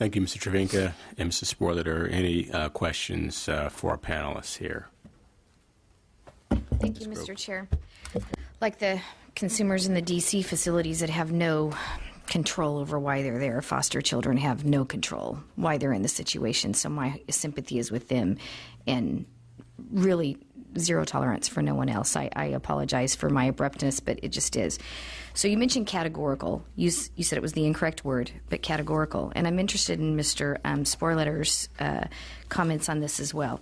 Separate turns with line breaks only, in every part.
Thank you, Mr. Travinka and Mrs. Sporliter. Any questions for our panelists here?
Thank you, Mr. Chair. Like the consumers in the D.C. facilities that have no control over why they're there, foster children have no control why they're in the situation. So my sympathy is with them, and really zero tolerance for no one else. I apologize for my abruptness, but it just is. So you mentioned categorical. You said it was the incorrect word, but categorical. And I'm interested in Mr. Sporliter's comments on this as well.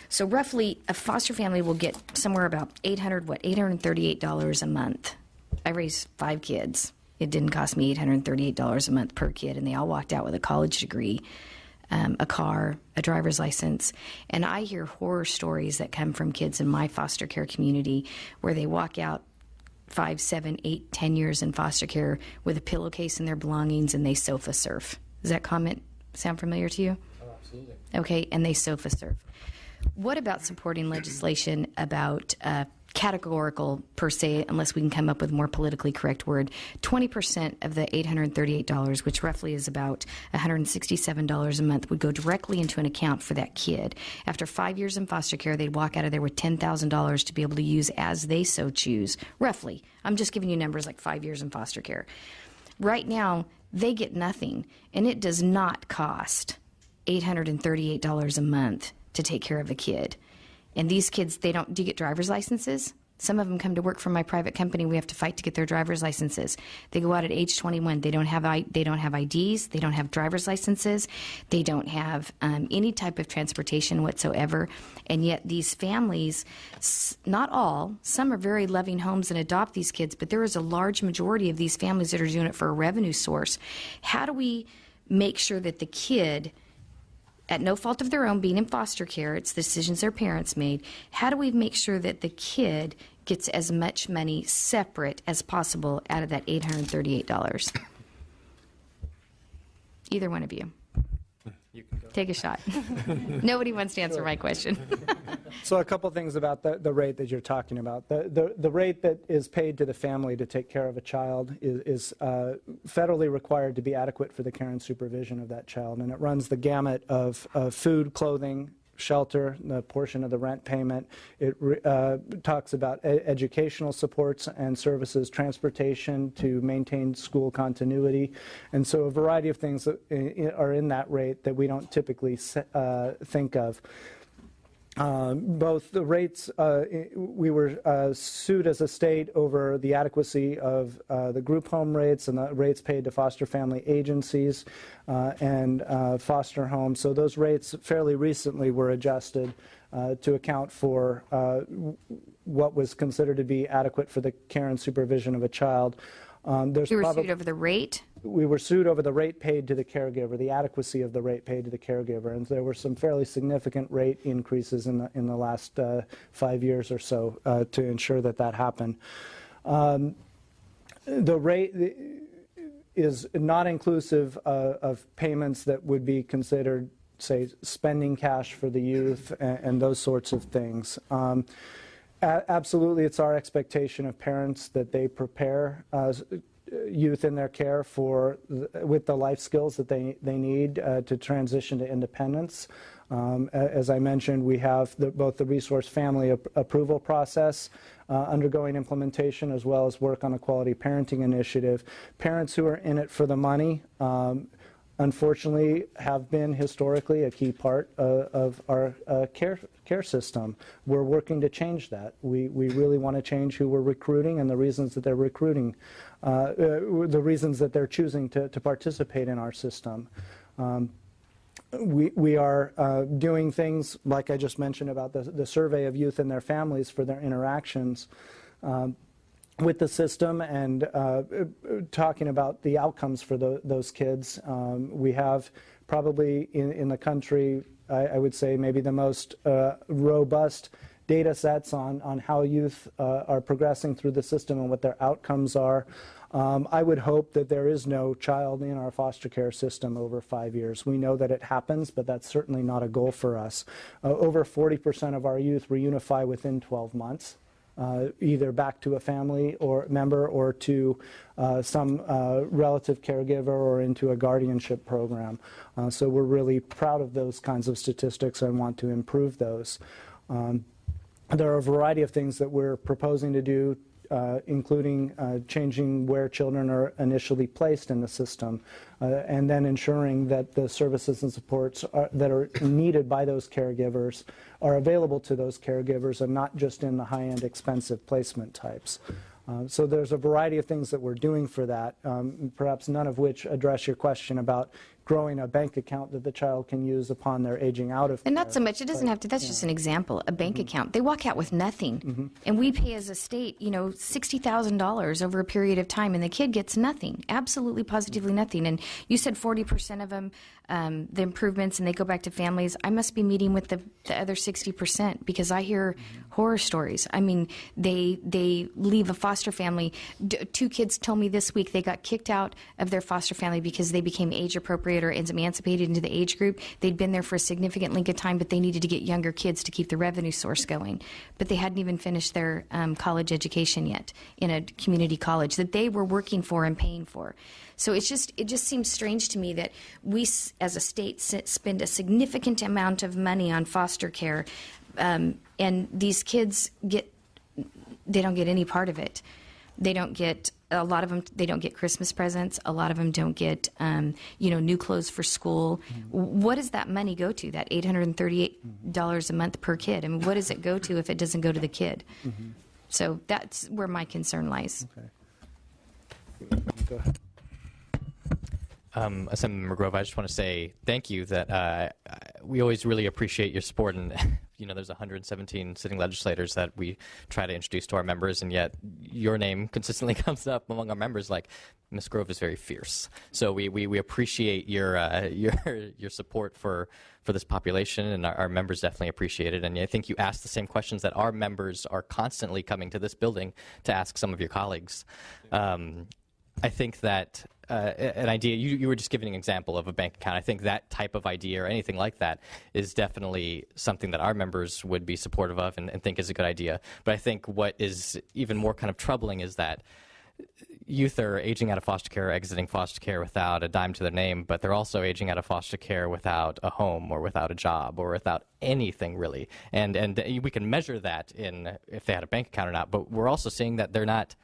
So roughly, a foster family will get somewhere about $838 a month. I raised 5 kids. It didn't cost me $838 a month per kid, and they all walked out with a college degree, a car, a driver's license. And I hear horror stories that come from kids in my foster care community where they walk out 5, 7, 8, 10 years in foster care with a pillowcase in their belongings, and they sofa surf. Does that comment sound familiar to you?
Oh, absolutely.
Okay, and they sofa surf. What about supporting legislation about categorical per se, unless we can come up with a more politically correct word? 20% of the $838, which roughly is about $167 a month, would go directly into an account for that kid. After 5 years in foster care, they'd walk out of there with $10,000 to be able to use as they so choose, roughly. I'm just giving you numbers like 5 years in foster care. Right now, they get nothing, and it does not cost $838 a month to take care of a kid. And these kids, do you get driver's licenses? Some of them come to work for my private company. We have to fight to get their driver's licenses. They go out at age 21. They don't have IDs. They don't have driver's licenses. They don't have any type of transportation whatsoever. And yet these families, not all, some are very loving homes and adopt these kids, but there is a large majority of these families that are doing it for a revenue source. How do we make sure that the kid, at no fault of their own, being in foster care, it's decisions their parents made, how do we make sure that the kid gets as much money separate as possible out of that $838? Either one of you.
You can go.
Take a shot. Nobody wants to answer my question.
So a couple things about the rate that you're talking about. The rate that is paid to the family to take care of a child is federally required to be adequate for the care and supervision of that child, and it runs the gamut of food, clothing, shelter, the portion of the rent payment. It talks about educational supports and services, transportation to maintain school continuity, and so a variety of things that are in that rate that we don't typically think of. Both the rates, we were sued as a state over the adequacy of the group home rates and the rates paid to foster family agencies and foster homes. So those rates fairly recently were adjusted to account for what was considered to be adequate for the care and supervision of a child.
You were sued over the rate?
We were sued over the rate paid to the caregiver, the adequacy of the rate paid to the caregiver, and there were some fairly significant rate increases in the last 5 years or so to ensure that happened. The rate is not inclusive of payments that would be considered, say, spending cash for the youth and those sorts of things. Absolutely, it's our expectation of parents that they prepare youth in their care with the life skills that they need to transition to independence. As I mentioned, we have both the resource family approval process undergoing implementation, as well as work on a quality parenting initiative. Parents who are in it for the money, unfortunately, have been historically a key part of our care system. We're working to change that. We really want to change who we're recruiting and the reasons that they're recruiting, the reasons that they're choosing to participate in our system. We are doing things like I just mentioned about the survey of youth and their families for their interactions with the system and talking about the outcomes for those kids. We have probably in the country, I would say, maybe the most robust data sets on how youth are progressing through the system and what their outcomes are. I would hope that there is no child in our foster care system over 5 years. We know that it happens, but that's certainly not a goal for us. Over 40% of our youth reunify within 12 months. either back to a family or member or to some relative caregiver or into a guardianship program. So we're really proud of those kinds of statistics and want to improve those. There are a variety of things that we're proposing to do, including changing where children are initially placed in the system, and then ensuring that the services and supports that are needed by those caregivers are available to those caregivers and not just in the high-end expensive placement types. So there's a variety of things that we're doing for that, perhaps none of which address your question about growing a bank account that the child can use upon their aging out of care.
And not so much, it doesn't have to, that's just an example, a bank account. They walk out with nothing. And we pay as a state, you know, $60,000 over a period of time, and the kid gets nothing, absolutely positively nothing. And you said 40% of them, the improvements, and they go back to families. I must be meeting with the other 60% because I hear horror stories. I mean, they leave a foster family. Two kids told me this week they got kicked out of their foster family because they became age appropriate or emancipated into the age group. They'd been there for a significant length of time, but they needed to get younger kids to keep the revenue source going. But they hadn't even finished their college education yet in a community college that they were working for and paying for. So it just seems strange to me that we, as a state, spend a significant amount of money on foster care, and these kids they don't get any part of it. They don't get, a lot of them, they don't get Christmas presents. A lot of them don't get, new clothes for school. What does that money go to, that $838 a month per kid? I mean, what does it go to if it doesn't go to the kid? So that's where my concern lies.
Okay. Go ahead.
Assemblyman McGrove, I just want to say thank you that we always really appreciate your support, and there's 117 sitting legislators that we try to introduce to our members, and yet your name consistently comes up among our members like Ms. Grove is very fierce. So we appreciate your support for this population, and our members definitely appreciate it. And I think you asked the same questions that our members are constantly coming to this building to ask some of your colleagues. I think that an idea, you were just giving an example of a bank account. I think that type of idea or anything like that is definitely something that our members would be supportive of and think is a good idea. But I think what is even more kind of troubling is that youth are aging out of foster care, exiting foster care without a dime to their name, but they're also aging out of foster care without a home or without a job or without anything really. And we can measure that in if they had a bank account or not, but we're also seeing that they're not,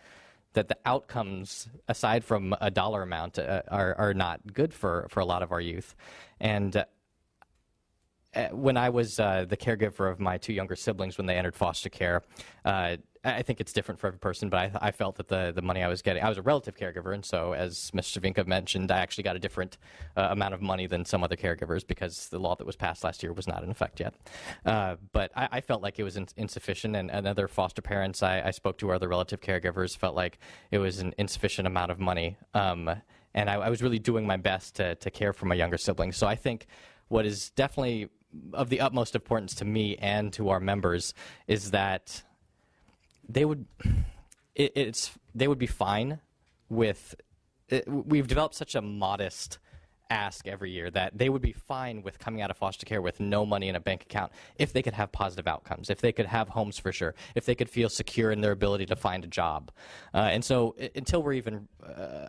that the outcomes, aside from a dollar amount, are not good for a lot of our youth. And when I was the caregiver of my two younger siblings when they entered foster care, I think it's different for every person, but I felt that the money I was getting, I was a relative caregiver, and so as Mr. Cervinka mentioned, I actually got a different amount of money than some other caregivers because the law that was passed last year was not in effect yet. But I felt like it was insufficient, and other foster parents I spoke to, or other relative caregivers, felt like it was an insufficient amount of money. And I was really doing my best to care for my younger siblings. So I think what is definitely of the utmost importance to me and to our members is that they would be fine with it. We've developed such a modest ask every year that they would be fine with coming out of foster care with no money in a bank account if they could have positive outcomes, if they could have homes for sure, if they could feel secure in their ability to find a job. And so until we're even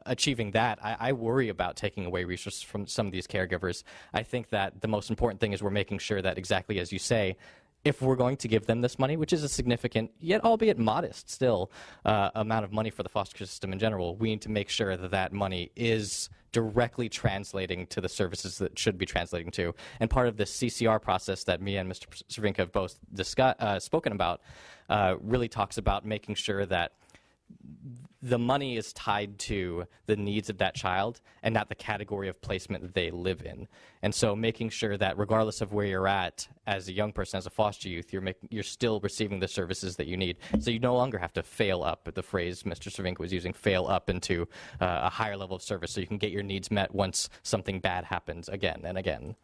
achieving that, I worry about taking away resources from some of these caregivers. I think that the most important thing is we're making sure that, exactly as you say, if we're going to give them this money, which is a significant, yet albeit modest still, amount of money for the foster care system in general, we need to make sure that that money is directly translating to the services that should be translating to. And part of this CCR process that me and Mr. Cervinka have both spoken about really talks about making sure that the money is tied to the needs of that child and not the category of placement that they live in. And so making sure that regardless of where you're at as a young person, as a foster youth, you're still receiving the services that you need. So you no longer have to fail up, the phrase Mr. Cervinka was using, fail up into a higher level of service so you can get your needs met once something bad happens again and again.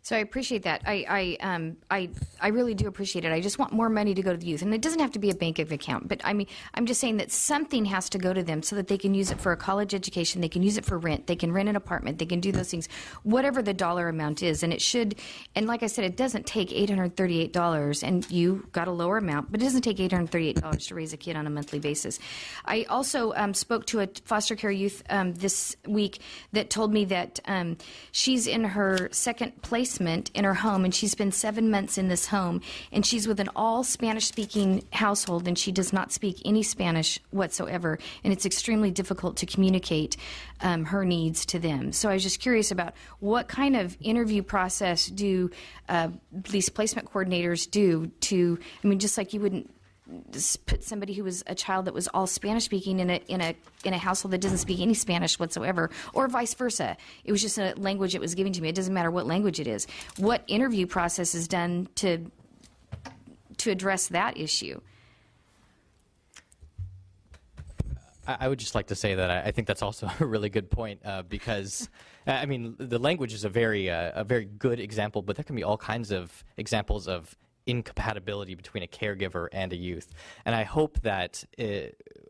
So I appreciate that. I really do appreciate it. I just want more money to go to the youth, and it doesn't have to be a bank account. But I mean, I'm just saying that something has to go to them so that they can use it for a college education. They can use it for rent. They can rent an apartment. They can do those things, whatever the dollar amount is. And it should. And like I said, it doesn't take $838, and you got a lower amount, but it doesn't take $838 to raise a kid on a monthly basis. I also spoke to a foster care youth this week that told me that she's in her second placement in her home, and she's been 7 months in this home, and she's with an all Spanish-speaking household, and she does not speak any Spanish whatsoever, and it's extremely difficult to communicate her needs to them. So I was just curious about what kind of interview process do these placement coordinators do to, I mean, just like you wouldn't just put somebody who was a child that was all Spanish speaking in a household that doesn't speak any Spanish whatsoever, or vice versa. It was just a language that was given to me. It doesn't matter what language it is. What interview process is done to address that issue?
I would just like to say that I think that's also a really good point because, I mean, the language is a very good example, but there can be all kinds of examples of incompatibility between a caregiver and a youth. And I hope that,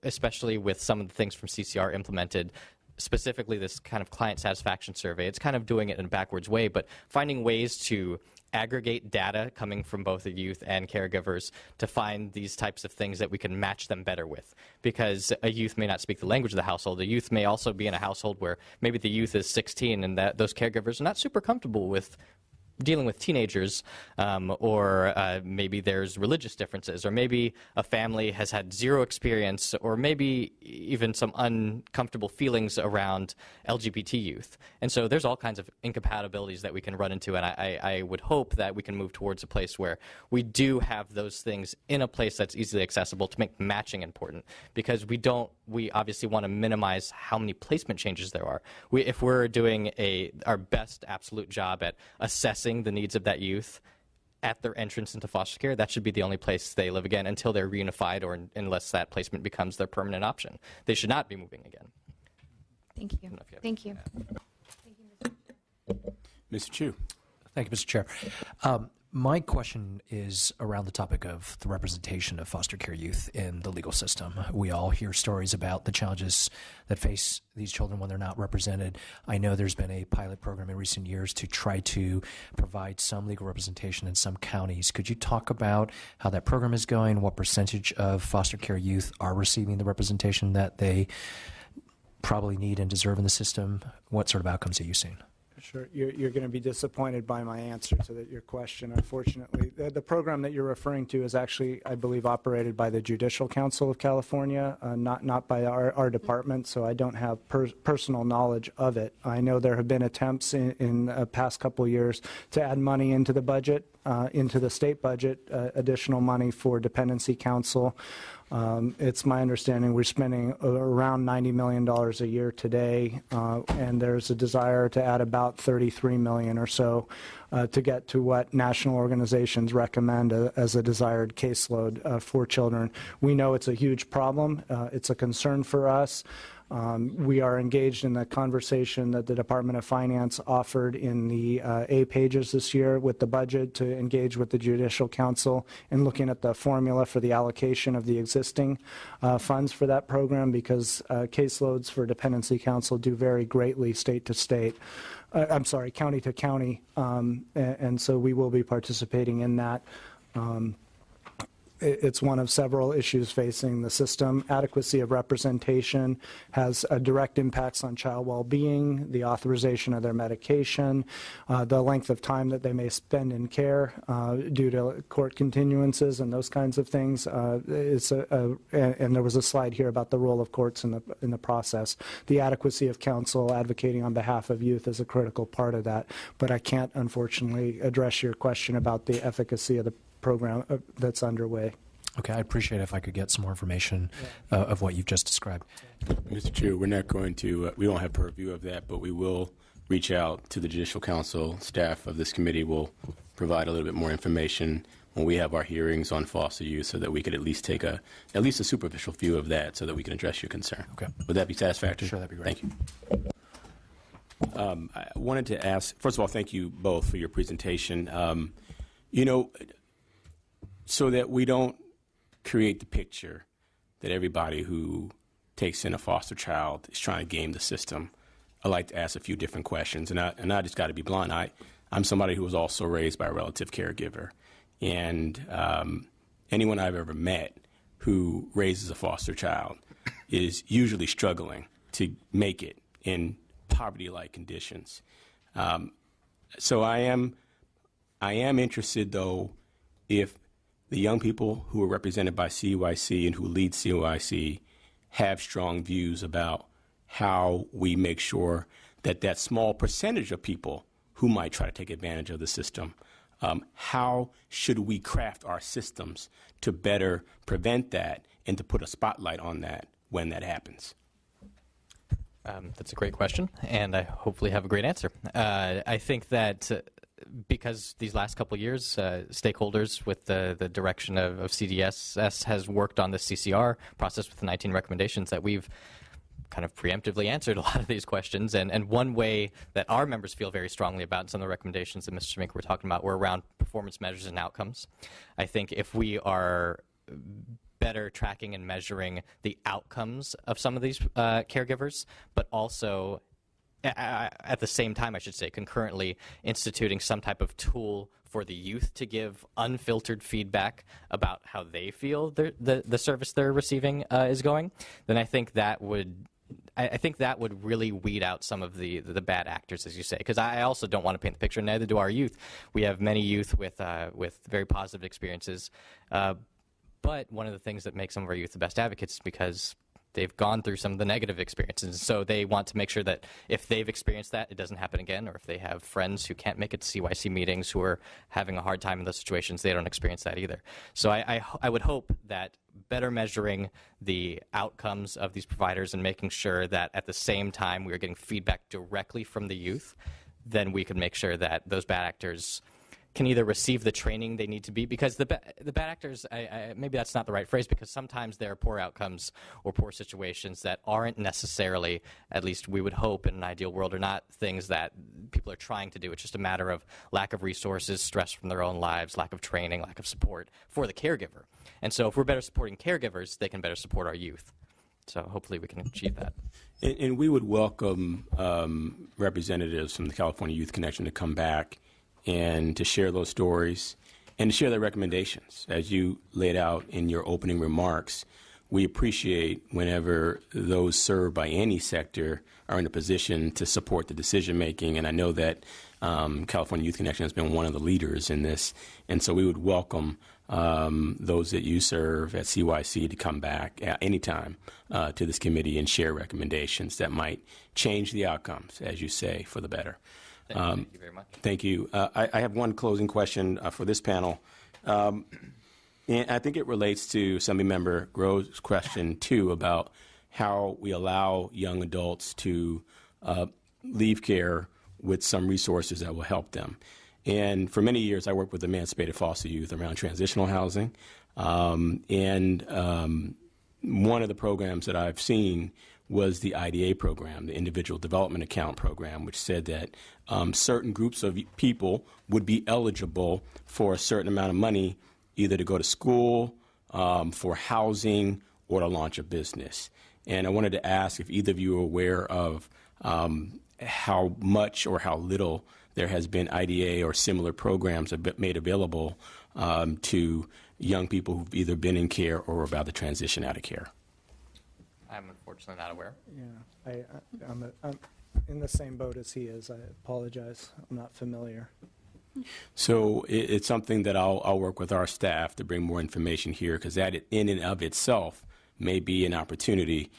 especially with some of the things from CCR implemented, specifically this kind of client satisfaction survey, it's kind of doing it in a backwards way, but finding ways to aggregate data coming from both the youth and caregivers to find these types of things that we can match them better with. Because a youth may not speak the language of the household. A youth may also be in a household where maybe the youth is 16 and that those caregivers are not super comfortable with dealing with teenagers, or maybe there's religious differences, or maybe a family has had zero experience, or maybe even some uncomfortable feelings around LGBT youth. And so there's all kinds of incompatibilities that we can run into, and I would hope that we can move towards a place where we do have those things in a place that's easily accessible to make matching important, because we obviously want to minimize how many placement changes there are. If we're doing our best absolute job at assessing the needs of that youth at their entrance into foster care, that should be the only place they live again until they're reunified, or unless that placement becomes their permanent option. They should not be moving again.
Thank you. Thank you.
Mr. Chu.
Thank you, Mr. Chair. My question is around the topic of the representation of foster care youth in the legal system. We all hear stories about the challenges that face these children when they're not represented. I know there's been a pilot program in recent years to try to provide some legal representation in some counties. Could you talk about how that program is going, what percentage of foster care youth are receiving the representation that they probably need and deserve in the system? What sort of outcomes are you seeing?
Sure. You're going to be disappointed by my answer to your question, unfortunately. The program that you're referring to is actually, I believe, operated by the Judicial Council of California, not by our department, so I don't have personal knowledge of it. I know there have been attempts in the past couple of years to add money into the budget, into the state budget, additional money for dependency counsel. It's my understanding we're spending around $90 million a year today, and there's a desire to add about $33 million or so to get to what national organizations recommend as a desired caseload for children. We know it's a huge problem. It's a concern for us. We are engaged in the conversation that the Department of Finance offered in the A pages this year with the budget to engage with the Judicial Council in looking at the formula for the allocation of the existing funds for that program, because caseloads for dependency counsel do vary greatly state to state. I'm sorry, county to county, and so we will be participating in that. It's one of several issues facing the system. Adequacy of representation has direct impacts on child well-being, the authorization of their medication, the length of time that they may spend in care due to court continuances and those kinds of things. And there was a slide here about the role of courts in the process. The adequacy of counsel advocating on behalf of youth is a critical part of that. But I can't, unfortunately, address your question about the efficacy of the program that's underway.
Okay, I'd appreciate it if I could get some more information of what you've just described.
Mr. Chair, we're not going to, we don't have purview of that, but we will reach out to the Judicial Council. Staff of this committee will provide a little bit more information when we have our hearings on foster youth, so that we could at least take a superficial view of that, so that we can address your concern.
Okay.
Would that be satisfactory?
Sure, that'd be great.
Thank you. I wanted to ask, first of all, thank you both for your presentation. So that we don't create the picture that everybody who takes in a foster child is trying to game the system, I like to ask a few different questions. And I just got to be blunt. I'm somebody who was also raised by a relative caregiver. And anyone I've ever met who raises a foster child is usually struggling to make it in poverty-like conditions. So I am interested, though, if the young people who are represented by CYC and who lead CYC have strong views about how we make sure that that small percentage of people who might try to take advantage of the system, how should we craft our systems to better prevent that and to put a spotlight on that when that happens?
That's a great question, and I hopefully have a great answer. I think that because these last couple of years, stakeholders with the direction of CDSS has worked on the CCR process with the 19 recommendations, that we've kind of preemptively answered a lot of these questions. And one way that our members feel very strongly about, and some of the recommendations that Mr. Schmink were talking about, were around performance measures and outcomes. I think if we are better tracking and measuring the outcomes of some of these caregivers, but also at the same time, I should say, concurrently instituting some type of tool for the youth to give unfiltered feedback about how they feel the service they're receiving is going, then I think that would really weed out some of the bad actors, as you say. Because I also don't want to paint the picture, neither do our youth. We have many youth with very positive experiences. But one of the things that makes some of our youth the best advocates is because they've gone through some of the negative experiences. So they want to make sure that if they've experienced that, it doesn't happen again, or if they have friends who can't make it to CYC meetings who are having a hard time in those situations, they don't experience that either. So I would hope that better measuring the outcomes of these providers and making sure that at the same time we are getting feedback directly from the youth, then we can make sure that those bad actors can either receive the training they need to be, because the bad actors, maybe that's not the right phrase, because sometimes there are poor outcomes or poor situations that aren't necessarily, at least we would hope in an ideal world, are not things that people are trying to do. It's just a matter of lack of resources, stress from their own lives, lack of training, lack of support for the caregiver. And so if we're better supporting caregivers, they can better support our youth. So hopefully we can achieve that.
And we would welcome representatives from the California Youth Connection to come back and to share those stories and to share their recommendations. As you laid out in your opening remarks, we appreciate whenever those served by any sector are in a position to support the decision-making, and I know that California Youth Connection has been one of the leaders in this, and so we would welcome those that you serve at CYC to come back at any time to this committee and share recommendations that might change the outcomes, as you say, for the better.
Thank you very much.
Thank you. I have one closing question for this panel. And I think it relates to Assemblymember Grove's question, too, about how we allow young adults to leave care with some resources that will help them. And for many years, I worked with emancipated foster youth around transitional housing. And one of the programs that I've seen was the IDA program, the Individual Development Account program, which said that certain groups of people would be eligible for a certain amount of money, either to go to school, for housing, or to launch a business. And I wanted to ask if either of you are aware of how much or how little there has been IDA or similar programs made available to young people who've either been in care or are about to transition out of care.
I'm unfortunately not aware.
Yeah, I'm in the same boat as he is. I apologize. I'm not familiar.
So it's something that I'll work with our staff to bring more information here, because that in and of itself may be an opportunity.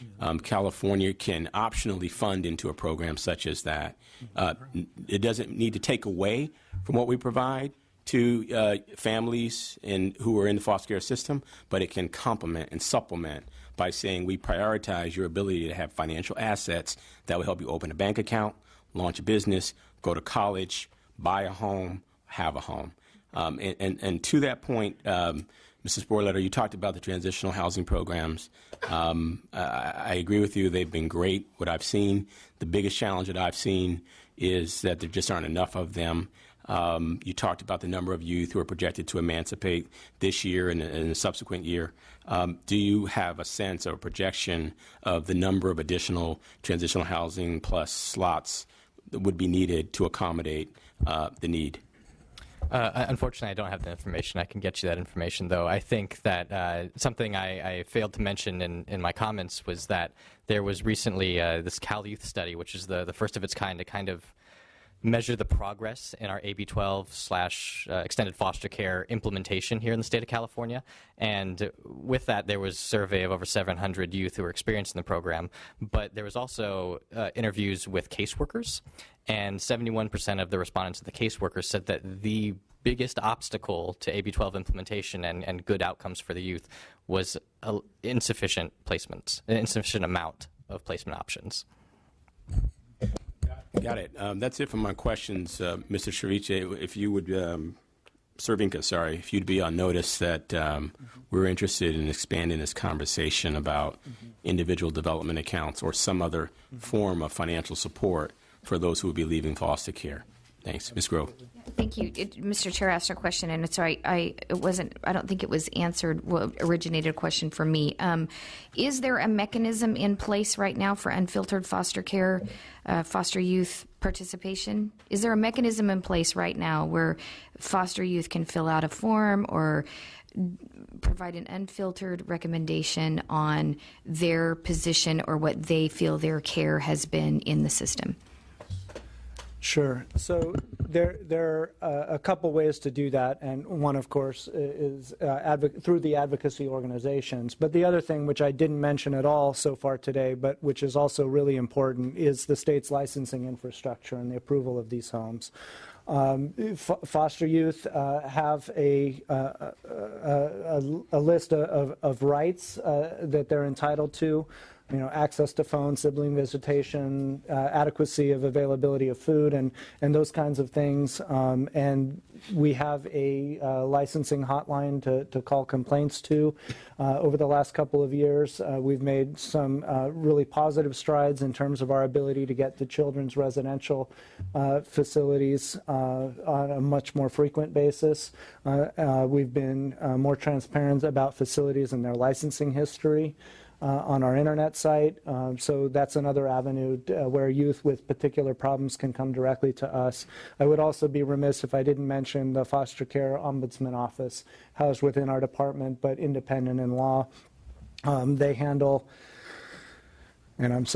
California can optionally fund into a program such as that. It doesn't need to take away from what we provide to families who are in the foster care system, but it can complement and supplement by saying we prioritize your ability to have financial assets that will help you open a bank account, launch a business, go to college, buy a home, have a home. And to that point, Mrs. Borletter, you talked about the transitional housing programs. I agree with you. They've been great, what I've seen. The biggest challenge that I've seen is that there just aren't enough of them. You talked about the number of youth who are projected to emancipate this year and in the subsequent year. Do you have a sense or a projection of the number of additional transitional housing plus slots that would be needed to accommodate the need?
Unfortunately, I don't have the information. I can get you that information, though. I think that something I failed to mention in my comments was that there was recently this Cal Youth study, which is the first of its kind to kind of measure the progress in our AB 12/extended foster care implementation here in the state of California. And with that, there was a survey of over 700 youth who were experienced in the program. But there was also interviews with caseworkers. And 71% of the respondents of the caseworkers said that the biggest obstacle to AB 12 implementation and good outcomes for the youth was insufficient placements, an insufficient amount of placement options.
Got it. That's it for my questions. Mr. Cerviche, if you would, Cervinka, sorry, if you'd be on notice that we're interested in expanding this conversation about individual development accounts or some other form of financial support for those who will be leaving foster care. Thanks. Ms. Grove.
Thank you. Mr. Chair asked a question, and it's sorry, I don't think it was answered. Well, originated a question from me. Is there a mechanism in place right now for unfiltered foster care, foster youth participation? Is there a mechanism in place right now where foster youth can fill out a form or provide an unfiltered recommendation on their position or what they feel their care has been in the system?
Sure. So there are a couple ways to do that, and one, of course, is through the advocacy organizations. But the other thing, which I didn't mention at all so far today, but which is also really important, is the state's licensing infrastructure and the approval of these homes. Foster youth have a list of rights that they're entitled to. You know, access to phone, sibling visitation, adequacy of availability of food, and those kinds of things. And we have a licensing hotline to call complaints to. Over the last couple of years, we've made some really positive strides in terms of our ability to get to children's residential facilities on a much more frequent basis. We've been more transparent about facilities and their licensing history on our internet site. So that's another avenue where youth with particular problems can come directly to us. I would also be remiss if I didn't mention the Foster Care Ombudsman Office, housed within our department but independent in law. They handle, and I'm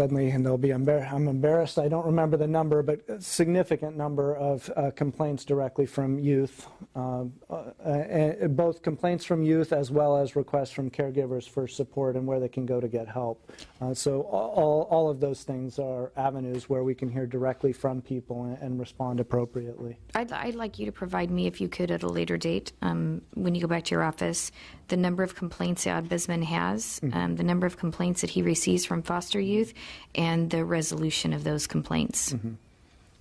embarrassed, I don't remember the number, but a significant number of complaints directly from youth, both complaints from youth as well as requests from caregivers for support and where they can go to get help. So all of those things are avenues where we can hear directly from people and respond appropriately.
I'd like you to provide me, if you could, at a later date, when you go back to your office, the number of complaints the Ombudsman has, the number of complaints that he receives from foster youth, and the resolution of those complaints.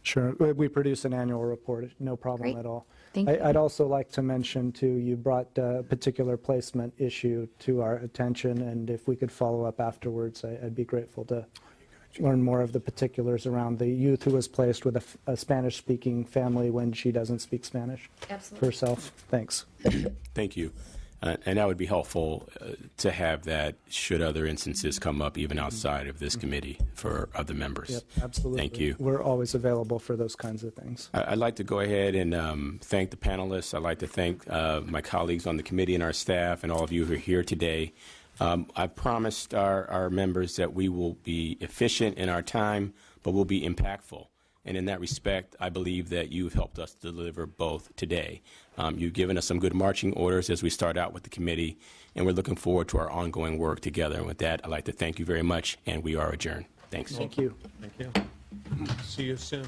Sure. We produce an annual report, no problem
Great.
at all.
Thank you.
I'd also like to mention, too, you brought a particular placement issue to our attention, and if we could follow up afterwards, I'd be grateful to learn more of the particulars around the youth who was placed with a Spanish-speaking family when she doesn't speak Spanish herself. Thanks.
Thank you. And that would be helpful to have that should other instances come up even outside of this committee for other members.
Yep, absolutely.
Thank you.
We're always available for those kinds of things.
I'd like to go ahead and thank the panelists. I'd like to thank my colleagues on the committee and our staff and all of you who are here today. I promised our members that we will be efficient in our time, but we'll be impactful. And in that respect, I believe that you've helped us deliver both today. You've given us some good marching orders as we start out with the committee, and we're looking forward to our ongoing work together. And with that, I'd like to thank you very much, and we are adjourned. Thanks.
Thank you.
Thank you. See you soon.